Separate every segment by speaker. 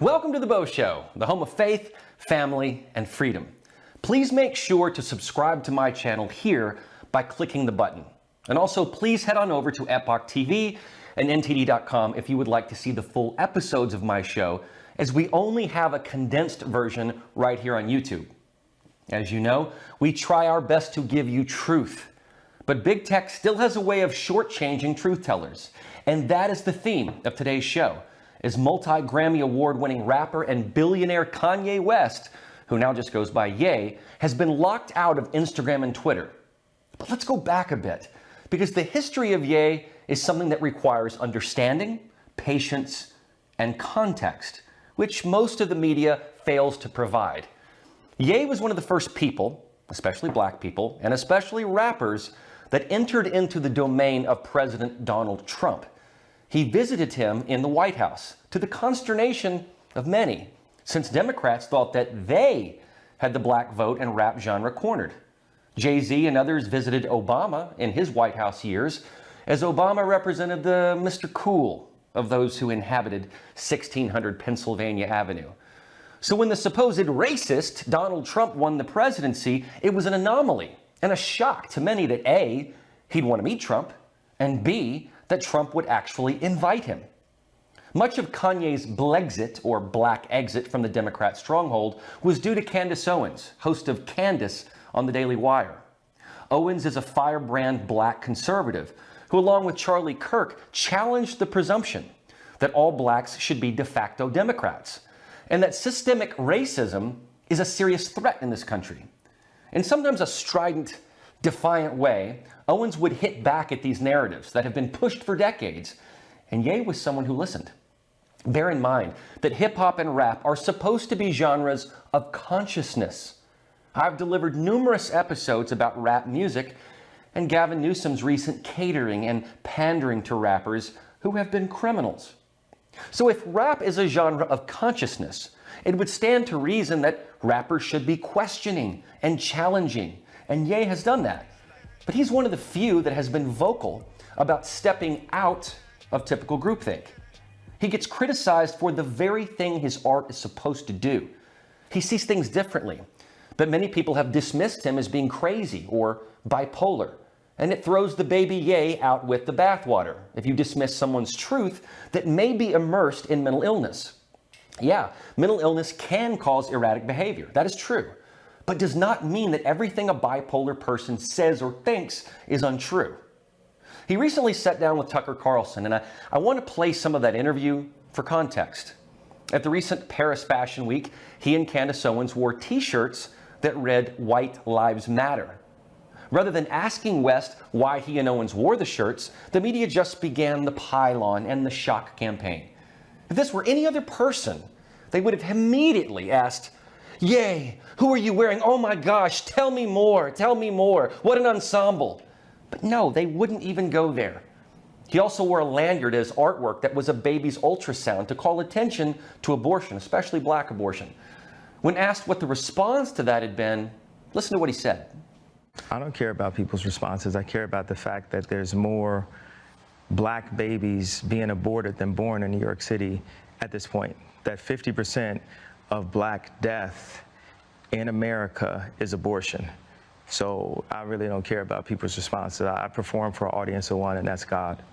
Speaker 1: Welcome to The Bo Show, the home of faith, family, and freedom. Please make sure to subscribe to my channel here by clicking the button. And also, please head on over to EpochTV and NTD.com if you would like to see the full episodes of my show, as we only have a condensed version right here on YouTube. As you know, we try our best to give you truth, but big tech still has a way of shortchanging truth tellers. And that is the theme of today's show, as multi-Grammy award-winning rapper and billionaire Kanye West, who now just goes by Ye, has been locked out of Instagram and Twitter. But let's go back a bit, because the history of Ye is something that requires understanding, patience, and context, which most of the media fails to provide. Ye was one of the first people, especially black people, and especially rappers, that entered into the domain of President Donald Trump. He visited him in the White House, to the consternation of many, since Democrats thought that they had the black vote and rap genre cornered. Jay-Z and others visited Obama in his White House years, as Obama represented the Mr. Cool of those who inhabited 1600 Pennsylvania Avenue. So when the supposed racist Donald Trump won the presidency, it was an anomaly and a shock to many that A, he'd want to meet Trump, and B, that Trump would actually invite him. Much of Kanye's Blexit, or black exit from the Democrat stronghold, was due to Candace Owens, host of Candace on the Daily Wire. Owens is a firebrand black conservative who, along with Charlie Kirk, challenged the presumption that all blacks should be de facto Democrats, and that systemic racism is a serious threat in this country. In sometimes a strident, defiant way, Owens would hit back at these narratives that have been pushed for decades, and Ye was someone who listened. Bear in mind that hip-hop and rap are supposed to be genres of consciousness. I've delivered numerous episodes about rap music and Gavin Newsom's recent catering and pandering to rappers who have been criminals. So if rap is a genre of consciousness, it would stand to reason that rappers should be questioning and challenging, and Ye has done that. But he's one of the few that has been vocal about stepping out of typical groupthink. He gets criticized for the very thing his art is supposed to do. He sees things differently, but many people have dismissed him as being crazy or bipolar, and it throws the baby Ye out with the bathwater if you dismiss someone's truth that may be immersed in mental illness. Yeah, mental illness can cause erratic behavior. That is true, but does not mean that everything a bipolar person says or thinks is untrue. He recently sat down with Tucker Carlson, and I want to play some of that interview for context. At the recent Paris Fashion Week, he and Candace Owens wore t-shirts that read "White Lives Matter." Rather than asking West why he and Owens wore the shirts, the media just began the pylon and the shock campaign. If this were any other person, they would have immediately asked, "Yay, who are you wearing? Oh my gosh, tell me more, what an ensemble." But no, they wouldn't even go there. He also wore a lanyard as artwork that was a baby's ultrasound to call attention to abortion, especially black abortion. When asked what the response to that had been, listen to what he said.
Speaker 2: I don't care about people's responses. I care about the fact that there's more black babies being aborted than born in New York City at this point. That 50% of black death in America is abortion. So I really don't care about people's responses. I perform for an audience of one, and that's God.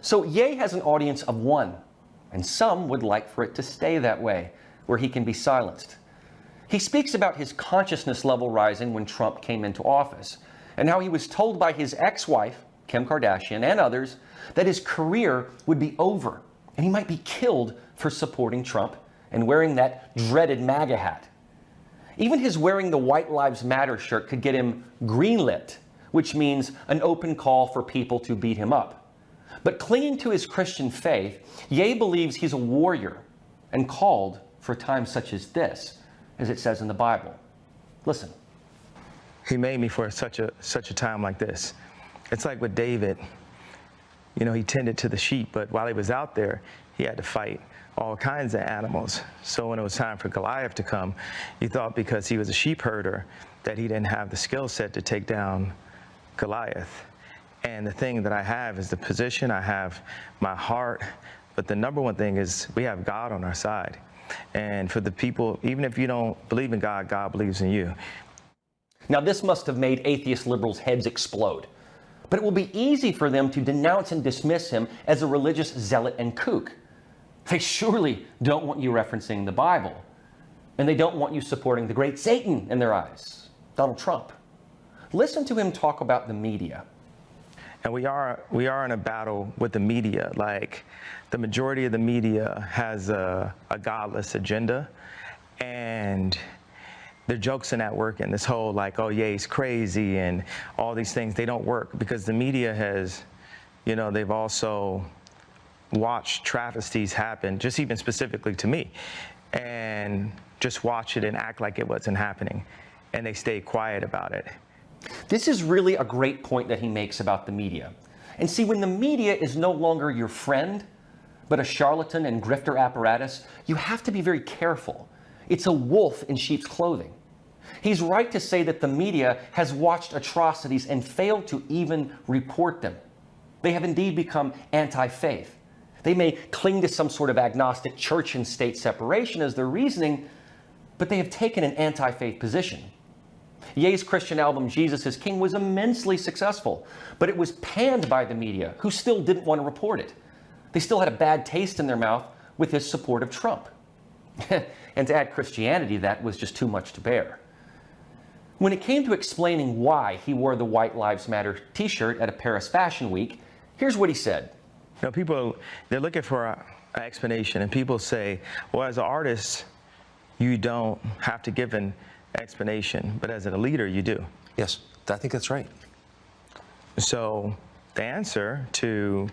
Speaker 1: So Ye has an audience of one, and some would like for it to stay that way, where he can be silenced. He speaks about his consciousness level rising when Trump came into office, and how he was told by his ex-wife, Kim Kardashian, and others, that his career would be over, and he might be killed for supporting Trump and wearing that dreaded MAGA hat. Even his wearing the White Lives Matter shirt could get him greenlit, which means an open call for people to beat him up. But clinging to his Christian faith, Ye believes he's a warrior and called for a time such as this, as it says in the Bible. Listen.
Speaker 2: He made me for such a time like this. It's like with David. You know, he tended to the sheep, but while he was out there, he had to fight all kinds of animals. So when it was time for Goliath to come, he thought because he was a sheep herder that he didn't have the skill set to take down Goliath. And the thing that I have is the position, I have my heart, but the number one thing is we have God on our side. And for the people, even if you don't believe in God, God believes in you.
Speaker 1: Now, this must have made atheist liberals' heads explode. But it will be easy for them to denounce and dismiss him as a religious zealot and kook. They surely don't want you referencing the Bible. And they don't want you supporting the great Satan in their eyes, Donald Trump. Listen to him talk about the media.
Speaker 2: And we are in a battle with the media. Like, the majority of the media has a godless agenda, and their jokes in that work, and this whole like, oh yeah, he's crazy and all these things, they don't work because the media has, you know, they've also watched travesties happen, just even specifically to me, and just watch it and act like it wasn't happening, and they stay quiet about it.
Speaker 1: This is really a great point that he makes about the media. And see, when the media is no longer your friend, but a charlatan and grifter apparatus, you have to be very careful. It's a wolf in sheep's clothing. He's right to say that the media has watched atrocities and failed to even report them. They have indeed become anti-faith. They may cling to some sort of agnostic church and state separation as their reasoning, but they have taken an anti-faith position. Ye's Christian album, Jesus is King, was immensely successful, but it was panned by the media, who still didn't want to report it. They still had a bad taste in their mouth with his support of Trump. And to add Christianity, that was just too much to bear. When it came to explaining why he wore the White Lives Matter t-shirt at a Paris Fashion Week, here's what he said.
Speaker 2: You know, people, they're looking for an explanation, and people say, well, as an artist, you don't have to give an explanation, but as a leader, you do.
Speaker 3: Yes, I think that's right.
Speaker 2: So the answer to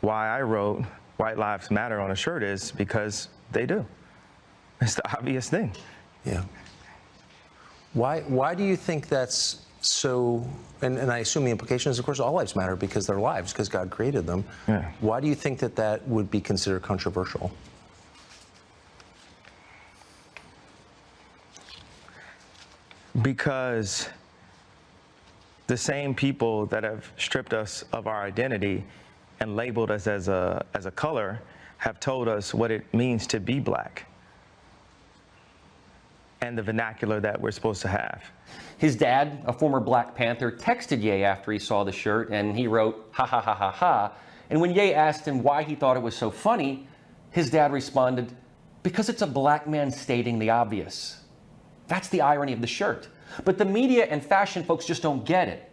Speaker 2: why I wrote White Lives Matter on a shirt is because they do. It's the obvious thing.
Speaker 3: Yeah. Why do you think that's so, and I assume the implication is, of course, all lives matter because they're lives, because God created them.
Speaker 2: Yeah.
Speaker 3: Why do you think that that would be considered controversial?
Speaker 2: Because the same people that have stripped us of our identity and labeled us as a color have told us what it means to be black and the vernacular that we're supposed to have.
Speaker 1: His dad, a former Black Panther, texted Ye after he saw the shirt, and he wrote, ha ha ha ha ha. And when Ye asked him why he thought it was so funny, his dad responded, because it's a black man stating the obvious. That's the irony of the shirt. But the media and fashion folks just don't get it.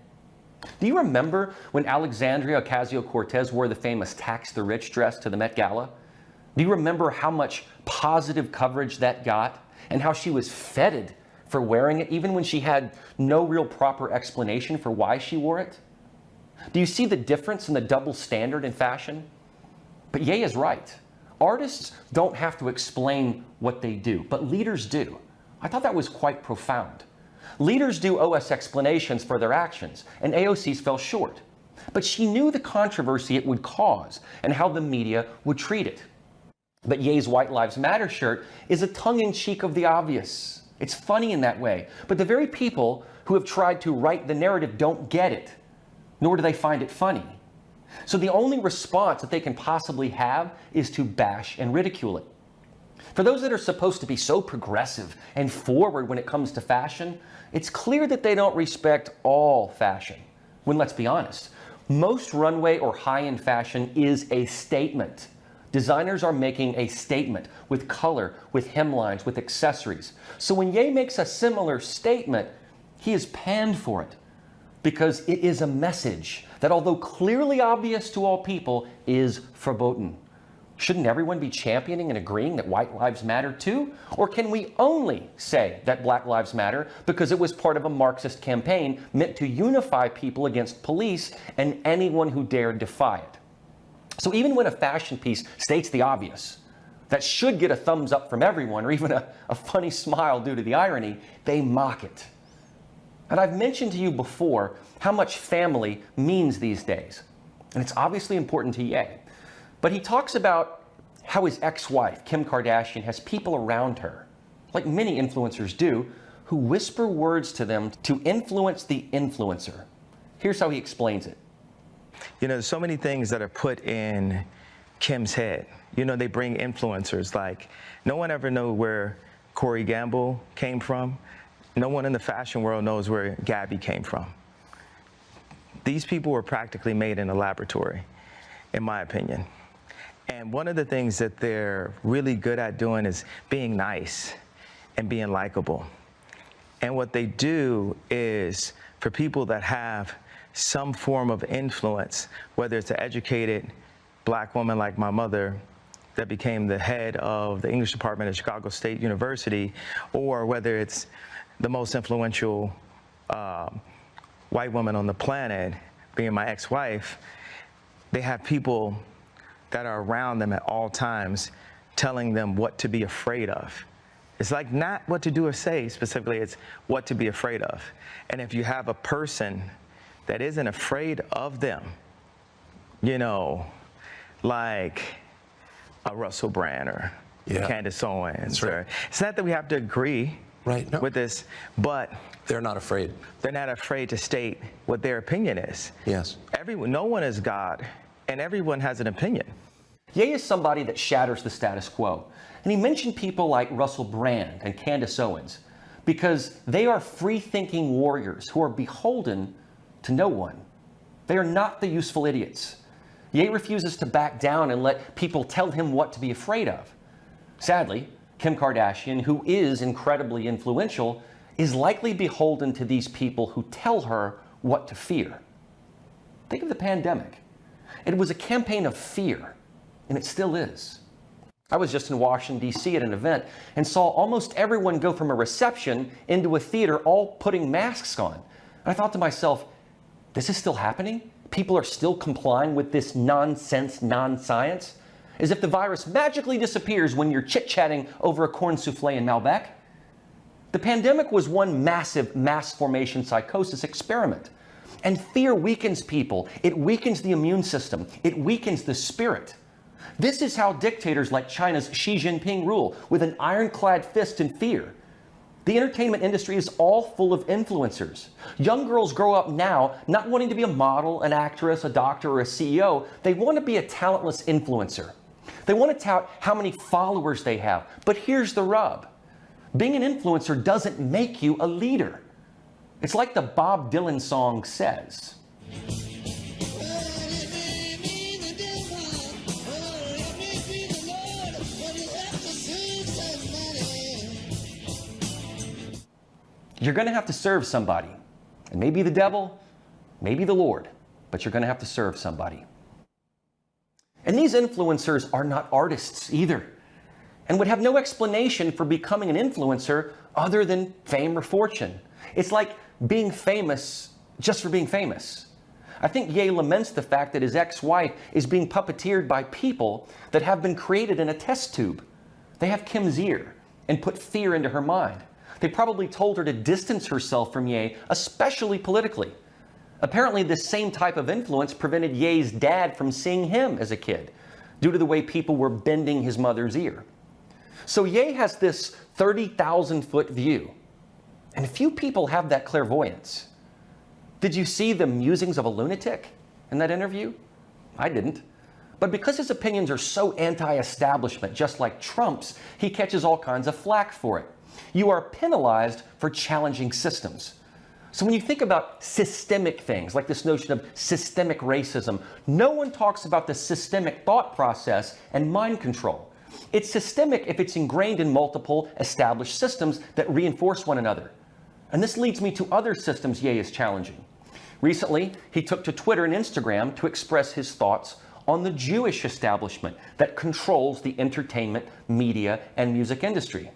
Speaker 1: Do you remember when Alexandria Ocasio-Cortez wore the famous Tax the Rich dress to the Met Gala? Do you remember how much positive coverage that got and how she was feted for wearing it even when she had no real proper explanation for why she wore it? Do you see the difference in the double standard in fashion? But Ye is right. Artists don't have to explain what they do, but leaders do. I thought that was quite profound. Leaders do owe us explanations for their actions, and AOC's fell short. But she knew the controversy it would cause and how the media would treat it. But Ye's White Lives Matter shirt is a tongue-in-cheek of the obvious. It's funny in that way, but the very people who have tried to write the narrative don't get it, nor do they find it funny. So the only response that they can possibly have is to bash and ridicule it. For those that are supposed to be so progressive and forward when it comes to fashion, it's clear that they don't respect all fashion. When, let's be honest, most runway or high-end fashion is a statement. Designers are making a statement with color, with hemlines, with accessories. So when Ye makes a similar statement, he is panned for it because it is a message that, although clearly obvious to all people, is verboten. Shouldn't everyone be championing and agreeing that white lives matter too? Or can we only say that black lives matter because it was part of a Marxist campaign meant to unify people against police and anyone who dared defy it? So even when a fashion piece states the obvious, that should get a thumbs up from everyone or even a funny smile due to the irony, they mock it. And I've mentioned to you before how much family means these days. And it's obviously important to Ye. But he talks about how his ex-wife, Kim Kardashian, has people around her, like many influencers do, who whisper words to them to influence the influencer. Here's how he explains it.
Speaker 2: You know, there's so many things that are put in Kim's head. You know, they bring influencers. Like, no one ever knew where Corey Gamble came from. No one in the fashion world knows where Gabby came from. These people were practically made in a laboratory, in my opinion. And one of the things that they're really good at doing is being nice and being likable. And what they do is, for people that have some form of influence, whether it's an educated black woman like my mother that became the head of the English department at Chicago State University, or whether it's the most influential white woman on the planet, being my ex-wife, they have people that are around them at all times telling them what to be afraid of. It's like not what to do or say specifically, it's what to be afraid of. And if you have a person that isn't afraid of them, you know, like a Russell Brand or Candace Owens.
Speaker 3: Right.
Speaker 2: Or, it's not that we have to agree with this, but
Speaker 3: they're not afraid.
Speaker 2: They're not afraid to state what their opinion is.
Speaker 3: Yes.
Speaker 2: No one is God, and everyone has an opinion.
Speaker 1: Ye is somebody that shatters the status quo. And he mentioned people like Russell Brand and Candace Owens because they are free-thinking warriors who are beholden to no one. They are not the useful idiots. Ye refuses to back down and let people tell him what to be afraid of. Sadly, Kim Kardashian, who is incredibly influential, is likely beholden to these people who tell her what to fear. Think of the pandemic. It was a campaign of fear, and it still is. I was just in Washington, D.C. at an event and saw almost everyone go from a reception into a theater all putting masks on. And I thought to myself, this is still happening? People are still complying with this nonsense, non-science? As if the virus magically disappears when you're chit-chatting over a corn souffle in Malbec? The pandemic was one massive mass formation psychosis experiment. And fear weakens people. It weakens the immune system. It weakens the spirit. This is how dictators like China's Xi Jinping rule, with an ironclad fist and fear. The entertainment industry is all full of influencers. Young girls grow up now not wanting to be a model, an actress, a doctor, or a CEO. They want to be a talentless influencer. They want to tout how many followers they have. But here's the rub. Being an influencer doesn't make you a leader. It's like the Bob Dylan song says. You're going to have to serve somebody. And maybe the devil, maybe the Lord, but you're going to have to serve somebody. And these influencers are not artists either, and would have no explanation for becoming an influencer other than fame or fortune. It's like being famous just for being famous. I think Ye laments the fact that his ex-wife is being puppeteered by people that have been created in a test tube. They have Kim's ear and put fear into her mind. They probably told her to distance herself from Ye, especially politically. Apparently, this same type of influence prevented Ye's dad from seeing him as a kid, due to the way people were bending his mother's ear. So Ye has this 30,000-foot view, and few people have that clairvoyance. Did you see the musings of a lunatic in that interview? I didn't. But because his opinions are so anti-establishment, just like Trump's, he catches all kinds of flack for it. You are penalized for challenging systems. So when you think about systemic things, like this notion of systemic racism, no one talks about the systemic thought process and mind control. It's systemic if it's ingrained in multiple established systems that reinforce one another. And this leads me to other systems Ye is challenging. Recently, he took to Twitter and Instagram to express his thoughts on the Jewish establishment that controls the entertainment, media, and music industry.